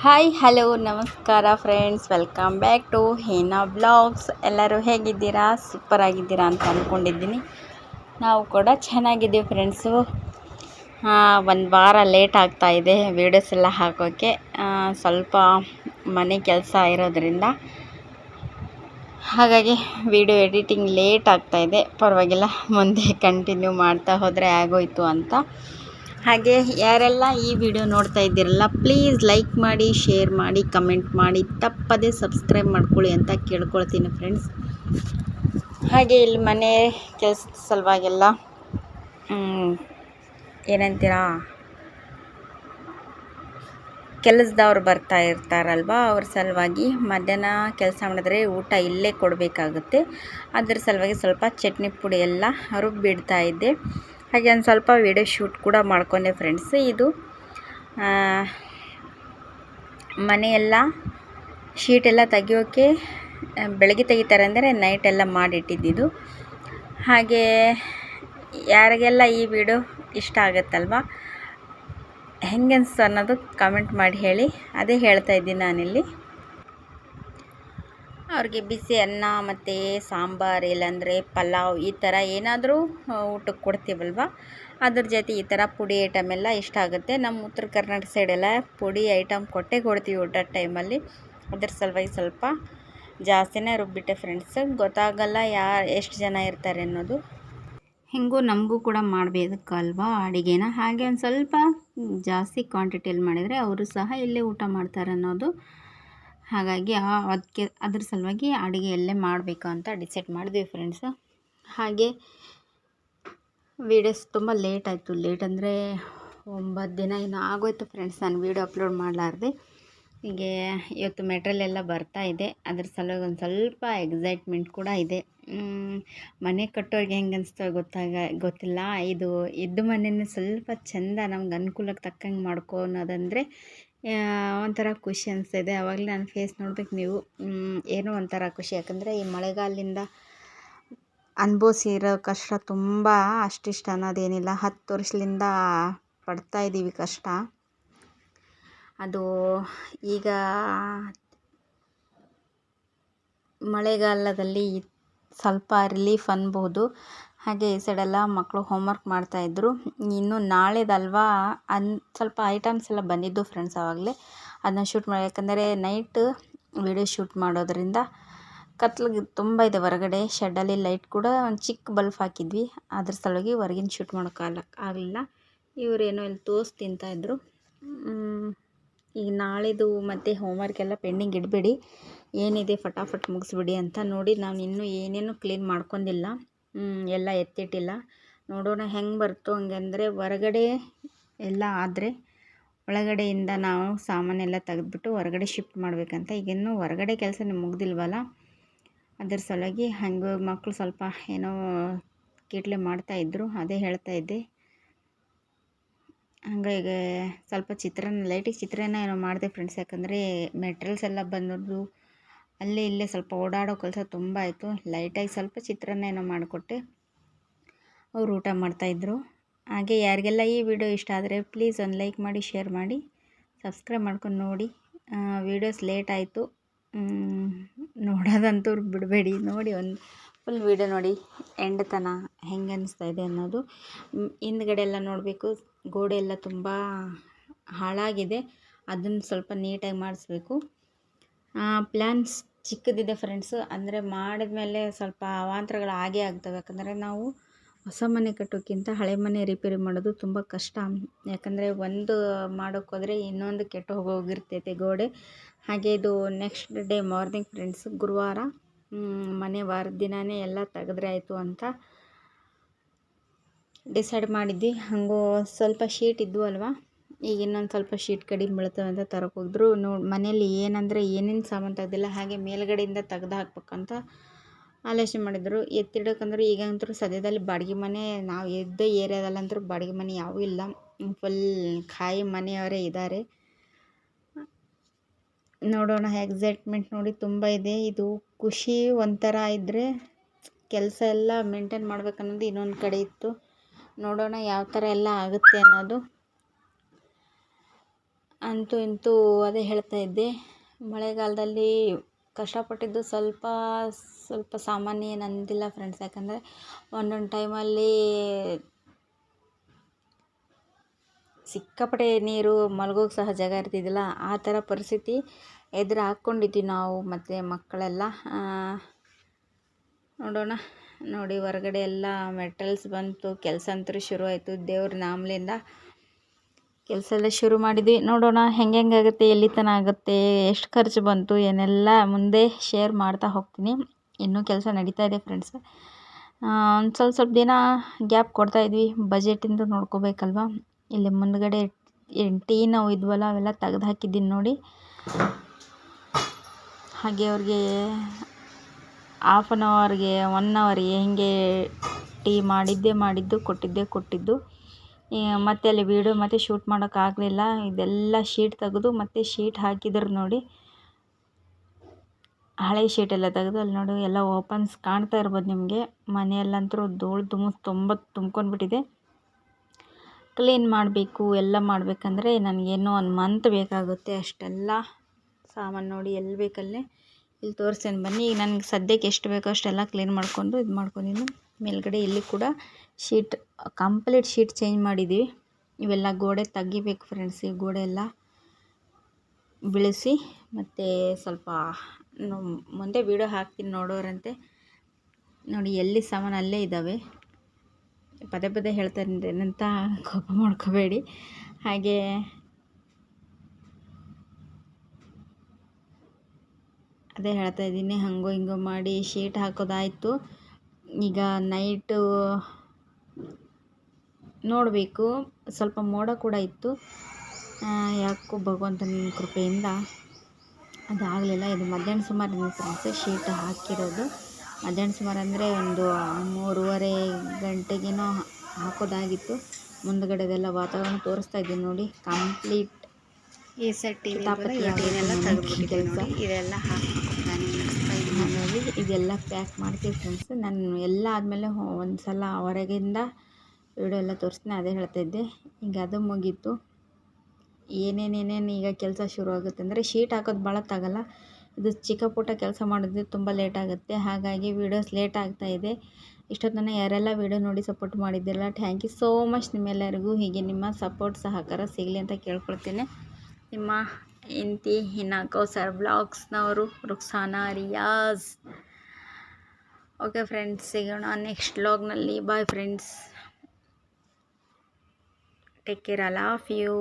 Hi hello ನಮಸ್ಕಾರ friends, welcome back to Hina blogs. ಎಲ್ಲರೂ ಹೇಗಿದ್ದೀರಾ? ಸೂಪರ್ ಆಗಿದ್ದೀರಾ ಅಂತ ಅಂದ್ಕೊಂಡಿದ್ದೀನಿ. ನಾವು ಕೂಡ ಚೆನ್ನಾಗಿದ್ದೀವಿ ಫ್ರೆಂಡ್ಸು. ಒಂದು ವಾರ ಲೇಟ್ ಆಗ್ತಾಯಿದೆ ವೀಡಿಯೋಸ್ ಎಲ್ಲ ಹಾಕೋಕ್ಕೆ. ಸ್ವಲ್ಪ ಮನೆ ಕೆಲಸ ಇರೋದ್ರಿಂದ ಹಾಗಾಗಿ ವಿಡಿಯೋ ಎಡಿಟಿಂಗ್ ಲೇಟ್ ಆಗ್ತಾಯಿದೆ. ಪರವಾಗಿಲ್ಲ, ಮುಂದೆ ಕಂಟಿನ್ಯೂ ಮಾಡ್ತಾ ಹೋದರೆ ಆಗೋಯ್ತು ಅಂತ. ಹಾಗೆ ಯಾರೆಲ್ಲ ಈ ವಿಡಿಯೋ ನೋಡ್ತಾ ಇದ್ದೀರಲ್ಲ, ಪ್ಲೀಸ್ ಲೈಕ್ ಮಾಡಿ, ಶೇರ್ ಮಾಡಿ, ಕಮೆಂಟ್ ಮಾಡಿ, ತಪ್ಪದೇ ಸಬ್ಸ್ಕ್ರೈಬ್ ಮಾಡ್ಕೊಳ್ಳಿ ಅಂತ ಕೇಳ್ಕೊಳ್ತೀನಿ ಫ್ರೆಂಡ್ಸ್. ಹಾಗೆ ಇಲ್ಲಿ ಮನೆ ಕೆಲಸದ ಸಲುವಾಗೆಲ್ಲ ಏನಂತೀರಾ, ಕೆಲಸದವ್ರು ಬರ್ತಾ ಇರ್ತಾರಲ್ವ, ಅವ್ರ ಸಲುವಾಗಿ ಮಧ್ಯಾಹ್ನ ಕೆಲಸ ಮಾಡಿದ್ರೆ ಊಟ ಇಲ್ಲೇ ಕೊಡಬೇಕಾಗುತ್ತೆ. ಅದ್ರ ಸಲುವಾಗಿ ಸ್ವಲ್ಪ ಚಟ್ನಿ ಪುಡಿ ಎಲ್ಲ ರುಬ್ಬಿಡ್ತಾ ಇದ್ದೆ. ಹಾಗೆ ಒಂದು ಸ್ವಲ್ಪ ವಿಡಿಯೋ ಶೂಟ್ ಕೂಡ ಮಾಡ್ಕೊಂಡೆ ಫ್ರೆಂಡ್ಸ್. ಇದು ಮನೆಯೆಲ್ಲ ಶೀಟೆಲ್ಲ ತೆಗಿಯೋಕ್ಕೆ ಬೆಳಗ್ಗೆ ತೆಗಿತಾರೆ ಅಂದರೆ ನೈಟೆಲ್ಲ ಮಾಡಿಟ್ಟಿದ್ದು. ಹಾಗೆ ಯಾರಿಗೆಲ್ಲ ಈ ವಿಡಿಯೋ ಇಷ್ಟ ಆಗುತ್ತಲ್ವ, ಹೆಂಗೆ ಅನಿಸ್ತು ಅನ್ನೋದು ಕಮೆಂಟ್ ಮಾಡಿ ಹೇಳಿ. ಅದೇ ಹೇಳ್ತಾ ಇದ್ದೀನಿ ನಾನಿಲ್ಲಿ. ಅವ್ರಿಗೆ ಬಿಸಿ ಅನ್ನ ಮತ್ತು ಸಾಂಬಾರು, ಇಲ್ಲಾಂದರೆ ಪಲಾವ್, ಈ ಥರ ಏನಾದರೂ ಊಟಕ್ಕೆ ಕೊಡ್ತೀವಲ್ವ, ಅದ್ರ ಜೊತೆ ಈ ಥರ ಪುಡಿ ಐಟಮ್ ಎಲ್ಲ ಇಷ್ಟ ಆಗುತ್ತೆ. ನಮ್ಮ ಉತ್ತರ ಕರ್ನಾಟಕ ಸೈಡೆಲ್ಲ ಪುಡಿ ಐಟಮ್ ಕೊಡ್ತೀವಿ ಊಟದ ಟೈಮಲ್ಲಿ. ಅದ್ರ ಸಲುವಾಗಿ ಸ್ವಲ್ಪ ಜಾಸ್ತಿನೇ ರುಬ್ಬಿಟ್ಟೆ ಫ್ರೆಂಡ್ಸ್. ಗೊತ್ತಾಗಲ್ಲ ಎಷ್ಟು ಜನ ಇರ್ತಾರೆ ಅನ್ನೋದು. ಹೆಂಗೂ ನಮಗೂ ಕೂಡ ಮಾಡಬೇಕಲ್ವಾ ಅಡುಗೆನ. ಹಾಗೆ ಒಂದು ಸ್ವಲ್ಪ ಜಾಸ್ತಿ ಕ್ವಾಂಟಿಟಿಯಲ್ಲಿ ಮಾಡಿದರೆ ಅವರು ಸಹ ಇಲ್ಲೇ ಊಟ ಮಾಡ್ತಾರೆ ಅನ್ನೋದು. ಹಾಗಾಗಿ ಅದಕ್ಕೆ ಅದ್ರ ಸಲುವಾಗಿ ಅಡುಗೆ ಎಲ್ಲೇ ಮಾಡಬೇಕು ಅಂತ ಡಿಸೈಡ್ ಮಾಡಿದ್ವಿ ಫ್ರೆಂಡ್ಸು. ಹಾಗೆ ವೀಡಿಯೋಸ್ ತುಂಬ ಲೇಟ್ ಆಯಿತು. ಲೇಟ್ ಅಂದರೆ 9 ದಿನ ಏನೋ ಆಗೋಯ್ತು ಫ್ರೆಂಡ್ಸ್ ನಾನು ವೀಡಿಯೋ ಅಪ್ಲೋಡ್ ಮಾಡಲಾರ್ದೆ. ಹೀಗೆ ಇವತ್ತು ಮೆಟ್ರಿಯಲ್ ಎಲ್ಲ ಬರ್ತಾ ಇದೆ. ಅದ್ರ ಸಲುವಾಗಿ ಒಂದು ಸ್ವಲ್ಪ ಎಕ್ಸೈಟ್ಮೆಂಟ್ ಕೂಡ ಇದೆ. ಮನೆ ಕಟ್ಟೋರಿಗೆ ಹೆಂಗೆ ಅನಿಸ್ತೋ ಗೊತ್ತಿಲ್ಲ. ಇದು ಇದ್ದ ಮನೆಯೇ ಸ್ವಲ್ಪ ಚೆಂದ ನಮ್ಗೆ ಅನುಕೂಲಕ್ಕೆ ತಕ್ಕಂಗೆ ಮಾಡ್ಕೊಳೋದಂದರೆ ಒಂಥರ ಖುಷಿ ಅನಿಸ್ತಿದೆ. ಆವಾಗಲೇ ನನ್ನ ಫೇಸ್ ನೋಡ್ಬೇಕು ನೀವು. ಏನೋ ಒಂಥರ ಖುಷಿ, ಯಾಕಂದರೆ ಈ ಮಳೆಗಾಲದಿಂದ ಅನುಭವಿಸಿರೋ ಕಷ್ಟ ತುಂಬ. ಅಷ್ಟಿಷ್ಟ ಅನ್ನೋದೇನಿಲ್ಲ, 10 ವರ್ಷದಿಂದ ಪಡ್ತಾಯಿದ್ದೀವಿ ಕಷ್ಟ. ಅದು ಈಗ ಮಳೆಗಾಲದಲ್ಲಿ ಸ್ವಲ್ಪ ರಿಲೀಫ್ ಅನ್ಬೋದು. ಹಾಗೆ ಈ ಸೈಡೆಲ್ಲ ಮಕ್ಕಳು ಹೋಮ್ವರ್ಕ್ ಮಾಡ್ತಾಯಿದ್ರು. ಇನ್ನು ನಾಳೆದಲ್ವಾ ಸ್ವಲ್ಪ ಐಟಮ್ಸ್ ಎಲ್ಲ ಬಂದಿದ್ದು ಫ್ರೆಂಡ್ಸ್. ಆವಾಗಲೇ ಅದನ್ನ ಶೂಟ್ ಮಾಡಿ, ಯಾಕಂದರೆ ನೈಟ್ ವಿಡಿಯೋ ಶೂಟ್ ಮಾಡೋದ್ರಿಂದ ಕತ್ಲಿಗೆ ತುಂಬ ಇದೆ ಹೊರಗಡೆ. ಶೆಡ್ಡಲ್ಲಿ ಲೈಟ್ ಕೂಡ ಒಂದು ಚಿಕ್ಕ ಬಲ್ಫ್ ಹಾಕಿದ್ವಿ. ಅದ್ರ ಸಲುವಾಗಿ ಹೊರಗಿನ ಶೂಟ್ ಮಾಡೋಕ್ಕಾಗಲಿಲ್ಲ. ಇವರೇನೋ ಇಲ್ಲಿ ತಿಂತಾಯಿದ್ರು. ಈಗ ನಾಳೆದು ಮತ್ತು ಹೋಮ್ವರ್ಕ್ ಎಲ್ಲ ಪೆಂಡಿಂಗ್ ಇಡಬೇಡಿ, ಏನಿದೆ ಫಟಾಫಟ್ ಮುಗಿಸ್ಬಿಡಿ ಅಂತ. ನೋಡಿ, ನಾನು ಇನ್ನೂ ಏನೇನು ಕ್ಲೀನ್ ಮಾಡ್ಕೊಂಡಿಲ್ಲ, ಎಲ್ಲ ಎತ್ತಿಟ್ಟಿಲ್ಲ. ನೋಡೋಣ ಹೆಂಗೆ ಬರುತ್ತೋ ಹಂಗೆ. ಅಂದರೆ ಹೊರಗಡೆ ಎಲ್ಲ ಆದರೆ ಒಳಗಡೆಯಿಂದ ನಾವು ಸಾಮಾನೆಲ್ಲ ತೆಗೆದ್ಬಿಟ್ಟು ಹೊರಗಡೆ ಶಿಫ್ಟ್ ಮಾಡಬೇಕಂತ. ಈಗಿನ್ನೂ ಹೊರಗಡೆ ಕೆಲಸ ಮುಗ್ದಿಲ್ವಲ್ಲ, ಅದ್ರ ಸಲುವಾಗಿ ಹಂಗೆ ಮಕ್ಕಳು ಸ್ವಲ್ಪ ಏನೋ ಕೀಟ್ಲೆ ಮಾಡ್ತಾಯಿದ್ರು, ಅದೇ ಹೇಳ್ತಾಯಿದ್ದೆ. ಹಂಗಾಗಿ ಸ್ವಲ್ಪ ಲೈಟಿಗೆ ಚಿತ್ರಾನ್ನ ಏನೋ ಮಾಡಿದೆ ಫ್ರೆಂಡ್ಸ್. ಯಾಕಂದರೆ ಮೆಟೀರಿಯಲ್ಸ್ ಎಲ್ಲ ಬಂದದ್ದು ಅಲ್ಲೇ ಇಲ್ಲೇ ಸ್ವಲ್ಪ ಓಡಾಡೋ ಕೆಲಸ ತುಂಬ ಆಯಿತು. ಲೈಟಾಗಿ ಸ್ವಲ್ಪ ಚಿತ್ರಾನ್ನ ಏನೋ ಮಾಡಿಕೊಟ್ಟೆ, ಅವರು ಊಟ ಮಾಡ್ತಾಯಿದ್ರು. ಹಾಗೆ ಯಾರಿಗೆಲ್ಲ ಈ ವಿಡಿಯೋ ಇಷ್ಟ ಆದರೆ ಪ್ಲೀಸ್ ಒಂದು ಲೈಕ್ ಮಾಡಿ, ಶೇರ್ ಮಾಡಿ, ಸಬ್ಸ್ಕ್ರೈಬ್ ಮಾಡ್ಕೊಂಡು ನೋಡಿ. ವೀಡಿಯೋಸ್ ಲೇಟ್ ಆಯಿತು, ನೋಡೋದಂತೂ ಬಿಡಬೇಡಿ. ನೋಡಿ, ಒಂದು ಫುಲ್ ವೀಡಿಯೋ ನೋಡಿ ಎಂಡ್ ತನ ಹೆಂಗೆ ಅನಿಸ್ತಾ ಇದೆ ಅನ್ನೋದು. ಹಿಂದ್ಗಡೆ ಎಲ್ಲ ನೋಡಬೇಕು, ಗೋಡೆ ಎಲ್ಲ ತುಂಬ ಹಾಳಾಗಿದೆ. ಅದನ್ನು ಸ್ವಲ್ಪ ನೀಟಾಗಿ ಮಾಡಿಸ್ಬೇಕು. ಪ್ಲ್ಯಾನ್ಸ್ ಚಿಕ್ಕದಿದೆ ಫ್ರೆಂಡ್ಸು. ಅಂದರೆ ಮಾಡಿದ ಮೇಲೆ ಸ್ವಲ್ಪ ಅವಾಂತರಗಳು ಆಗೇ ಆಗ್ತವೆ. ಯಾಕಂದರೆ ನಾವು ಹೊಸ ಮನೆ ಕಟ್ಟೋಕ್ಕಿಂತ ಹಳೆ ಮನೆ ರಿಪೇರಿ ಮಾಡೋದು ತುಂಬ ಕಷ್ಟ. ಯಾಕಂದರೆ ಒಂದು ಮಾಡೋಕ್ಕೋದ್ರೆ ಇನ್ನೊಂದು ಕೆಟ್ಟು ಹೋಗಿರ್ತೈತೆ ಗೋಡೆ. ಹಾಗೆ ಇದು ನೆಕ್ಸ್ಟ್ ಡೇ ಮಾರ್ನಿಂಗ್ ಫ್ರೆಂಡ್ಸ್, ಗುರುವಾರ ಮನೆ ವಾರದ ದಿನವೇ ಎಲ್ಲ ತೆಗೆದ್ರೆ ಆಯಿತು ಅಂತ ಡಿಸೈಡ್ ಮಾಡಿದ್ವಿ. ಹಂಗೂ ಸ್ವಲ್ಪ ಶೀಟ್ ಇದ್ವು ಅಲ್ವಾ, ಈಗ ಇನ್ನೊಂದು ಸ್ವಲ್ಪ ಶೀಟ್ ಕಡಿಮೆ ಬೀಳ್ತವೆ ಅಂತ ತರಕ್ಕೆ ಹೋಗಿದ್ರು. ಮನೇಲಿ ಏನೇನು ಸಾಮಾನು ತೆಗ್ದಿಲ್ಲ, ಹಾಗೆ ಮೇಲ್ಗಡೆಯಿಂದ ತೆಗ್ದು ಹಾಕ್ಬೇಕಂತ ಆಲೋಚನೆ ಮಾಡಿದರು. ಎತ್ತಿಡೋಕ್ಕಂದ್ರೆ ಈಗಂತೂ ಸದ್ಯದಲ್ಲಿ ಬಾಡಿಗೆ ಮನೆ, ನಾವು ಇದ್ದ ಏರಿಯಾದಲ್ಲಂತೂ ಬಾಡಿಗೆ ಮನೆ ಯಾವೂ ಇಲ್ಲ, ಫುಲ್ ಖಾಯಿ ಮನೆಯವರೇ ಇದ್ದಾರೆ. ನೋಡೋಣ, ಎಕ್ಸೈಟ್ಮೆಂಟ್ ನೋಡಿ ತುಂಬ ಇದೆ. ಇದು ಖುಷಿ ಒಂಥರ ಇದ್ದರೆ ಕೆಲಸ ಎಲ್ಲ ಮೇಂಟೈನ್ ಮಾಡ್ಬೇಕನ್ನೋದು ಇನ್ನೊಂದು ಕಡೆ ಇತ್ತು. ನೋಡೋಣ ಯಾವ ಥರ ಎಲ್ಲ ಆಗುತ್ತೆ ಅನ್ನೋದು. ಅಂತೂ ಇಂತೂ ಅದೇ ಹೇಳ್ತಾ ಇದ್ದೆ, ಮಳೆಗಾಲದಲ್ಲಿ ಕಷ್ಟಪಟ್ಟಿದ್ದು ಸ್ವಲ್ಪ ಸಾಮಾನ್ಯ ಏನು ಅಂದಿಲ್ಲ ಫ್ರೆಂಡ್ಸ್. ಯಾಕಂದರೆ ಒಂದೊಂದು ಟೈಮಲ್ಲಿ ಸಿಕ್ಕಾಪಟ್ಟೆ ನೀರು ಮಲಗೋಕೆ ಸಹ ಜಾಗ ಇರ್ತಿದ್ದಿಲ್ಲ. ಆ ಥರ ಪರಿಸ್ಥಿತಿ ಎದುರು ಹಾಕ್ಕೊಂಡಿದ್ವಿ ನಾವು ಮತ್ತು ಮಕ್ಕಳೆಲ್ಲ. ನೋಡೋಣ, ನೋಡಿ ಹೊರಗಡೆ ಎಲ್ಲ ಮೆಟಲ್ಸ್ ಬಂತು, ಕೆಲಸ ಅಂತೂ ಶುರು ಆಯಿತು. ದೇವ್ರ ನಾಮಲಿಂದ ಕೆಲಸ ಎಲ್ಲ ಶುರು ಮಾಡಿದ್ವಿ. ನೋಡೋಣ ಹೆಂಗಾಗುತ್ತೆ, ಎಲ್ಲಿ ತನಕ ಆಗುತ್ತೆ, ಎಷ್ಟು ಖರ್ಚು ಬಂತು ಏನೆಲ್ಲ ಮುಂದೆ ಶೇರ್ ಮಾಡ್ತಾ ಹೋಗ್ತೀನಿ. ಇನ್ನೂ ಕೆಲಸ ನಡೀತಾ ಇದೆ ಫ್ರೆಂಡ್ಸ್. ಒಂದು ಸ್ವಲ್ಪ ದಿನ ಗ್ಯಾಪ್ ಕೊಡ್ತಾಯಿದ್ವಿ, ಬಜೆಟಿಂದು ನೋಡ್ಕೋಬೇಕಲ್ವ. ಇಲ್ಲಿ ಮುಂದ್ಗಡೆ ಟೀ ನಾವು ಇದ್ವಲ್ಲ ಅವೆಲ್ಲ ತೆಗ್ದು ಹಾಕಿದ್ದೀನಿ ನೋಡಿ. ಹಾಗೆ ಅವ್ರಿಗೆ 1/2 ಅವರ್ಗೆ 1 ಅವರ್ಗೆ ಹಿಂಗೆ ಟೀ ಮಾಡಿದ್ದು ಕೊಟ್ಟಿದ್ದು. ಮತ್ತೆ ಅಲ್ಲಿ ವೀಡಿಯೋ ಮತ್ತೆ ಶೂಟ್ ಮಾಡೋಕ್ಕಾಗಲಿಲ್ಲ. ಇದೆಲ್ಲ ಶೀಟ್ ತೆಗೆದು ಮತ್ತೆ ಶೀಟ್ ಹಾಕಿದ್ರು ನೋಡಿ. ಹಳೆ ಶೀಟೆಲ್ಲ ತೆಗೆದು ಅಲ್ಲಿ ನೋಡಿ ಎಲ್ಲ ಓಪನ್ಸ್ ಕಾಣ್ತಾ ಇರ್ಬೋದು ನಿಮಗೆ. ಮನೆಯಲ್ಲಂತೂ ಧೂಳು ತುಂಬ್ಕೊಂಡ್ಬಿಟ್ಟಿದೆ. ಕ್ಲೀನ್ ಮಾಡಬೇಕು, ಎಲ್ಲ ಮಾಡಬೇಕಂದ್ರೆ ನನಗೇನೋ 1 ಮಂತ್ ಬೇಕಾಗುತ್ತೆ. ಅಷ್ಟೆಲ್ಲ ಸಾಮಾನು ನೋಡಿ ಎಲ್ಲಿ ಬೇಕಲ್ಲೇ ಇಲ್ಲಿ ತೋರಿಸ್ತೇನೆ ಬನ್ನಿ. ಈಗ ನನಗೆ ಸದ್ಯಕ್ಕೆ ಎಷ್ಟು ಬೇಕೋ ಅಷ್ಟೆಲ್ಲ ಕ್ಲೀನ್ ಮಾಡಿಕೊಂಡು ಇದು ಮಾಡ್ಕೊಂಡಿದ್ದೀನಿ. ಮೇಲ್ಗಡೆ ಇಲ್ಲಿ ಕೂಡ ಶೀಟ್ ಕಂಪ್ಲೀಟ್ ಶೀಟ್ ಚೇಂಜ್ ಮಾಡಿದ್ದೀವಿ. ಇವೆಲ್ಲ ಗೋಡೆ ತೆಗಿಬೇಕು ಫ್ರೆಂಡ್ಸ್. ಈ ಗೋಡೆ ಎಲ್ಲ ಬಿಳಿಸಿ ಮತ್ತು ಸ್ವಲ್ಪ ಮುಂದೆ ವೀಡಿಯೋ ಹಾಕ್ತೀನಿ ನೋಡೋರಂತೆ. ನೋಡಿ ಎಲ್ಲಿ ಸಾಮಾನು ಅಲ್ಲೇ ಇದ್ದಾವೆ. ಪದೇ ಹೇಳ್ತಾ ಇದ್ದೇನಂತ ಕೋಪ ಮಾಡ್ಕೋಬೇಡಿ. ಹಾಗೆ ಅದೇ ಹೇಳ್ತಾ ಇದ್ದೀನಿ, ಹಂಗೋ ಹಿಂಗೋ ಮಾಡಿ ಶೀಟ್ ಹಾಕೋದಾಯಿತು. ಈಗ ನೈಟು ನೋಡಬೇಕು. ಸ್ವಲ್ಪ ಮೋಡ ಕೂಡ ಇತ್ತು. ಯಾಕೋ ಭಗವಂತನ ಕೃಪೆಯಿಂದ ಅದಾಗಲಿಲ್ಲ. ಇದು ಮಧ್ಯಾಹ್ನ ಸುಮಾರು ಫ್ರೆಂಡ್ಸ್ ಶೀಟ್ ಹಾಕಿರೋದು. ಮಧ್ಯಾಹ್ನ ಸುಮಾರು ಅಂದರೆ ಒಂದು 3:30 ಗಂಟೆಗೇನೋ ಹಾಕೋದಾಗಿತ್ತು. ಮುಂದ್ಗಡೆದೆಲ್ಲ ವಾತಾವರಣ ತೋರಿಸ್ತಾ ಇದ್ದೀನಿ ನೋಡಿ. ಕಂಪ್ಲೀಟ್ ಈ ಸೆಟ್ ಏನೆಲ್ಲ ತೆಗೆದ್ಬಿಟ್ಟಿದ್ದೀನಿ ನೋಡಿ. ಇದೆಲ್ಲ ಹಾಗಾಗಿ ಇದೆಲ್ಲ ಪ್ಯಾಕ್ ಮಾಡ್ತೀವಿ ಫ್ರೆಂಡ್ಸ್. ನಾನು ಎಲ್ಲ ಆದಮೇಲೆ ಒಂದು ಸಲ ಹೊರಗಿಂದ ವಿಡಿಯೋ ಎಲ್ಲ ತೋರಿಸ್ತೀನಿ. ಅದೇ ಹೇಳ್ತಾಯಿದ್ದೆ. ಈಗ ಅದು ಮುಗೀತು. ಏನೇನು ಈಗ ಕೆಲಸ ಶುರು ಆಗುತ್ತೆ ಅಂದರೆ ಶೀಟ್ ಹಾಕೋದು ಭಾಳ ತಾಗಲ್ಲ. ಇದು ಚಿಕ್ಕ ಪುಟ್ಟ ಕೆಲಸ ಮಾಡಿದ್ರೆ ತುಂಬ ಲೇಟ್ ಆಗುತ್ತೆ. ಹಾಗಾಗಿ ವೀಡಿಯೋಸ್ ಲೇಟ್ ಆಗ್ತಾಯಿದೆ. ಇಷ್ಟೊತ್ತನ ಯಾರೆಲ್ಲ ವೀಡಿಯೋ ನೋಡಿ ಸಪೋರ್ಟ್ ಮಾಡಿದ್ದಿಲ್ಲ, ಥ್ಯಾಂಕ್ ಯು ಸೋ ಮಚ್. ನಿಮ್ಮೆಲ್ಲರಿಗೂ ಹೀಗೆ ನಿಮ್ಮ ಸಪೋರ್ಟ್ ಸಹಕಾರ ಸಿಗಲಿ ಅಂತ ಕೇಳ್ಕೊಳ್ತೇನೆ. ನಿಮ್ಮ ಹೆಂಡತಿ ಹಿನಾ ಕೌಸರ್ ಬ್ಲಾಗ್ಸ್ನವರು, ರುಕ್ಸಾನಾ ರಿಯಾಜ್. ಓಕೆ ಫ್ರೆಂಡ್ಸ್, ಸಿಗೋಣ ನೆಕ್ಸ್ಟ್ ವ್ಲಾಗ್ನಲ್ಲಿ. Bye friends, take care, I love you.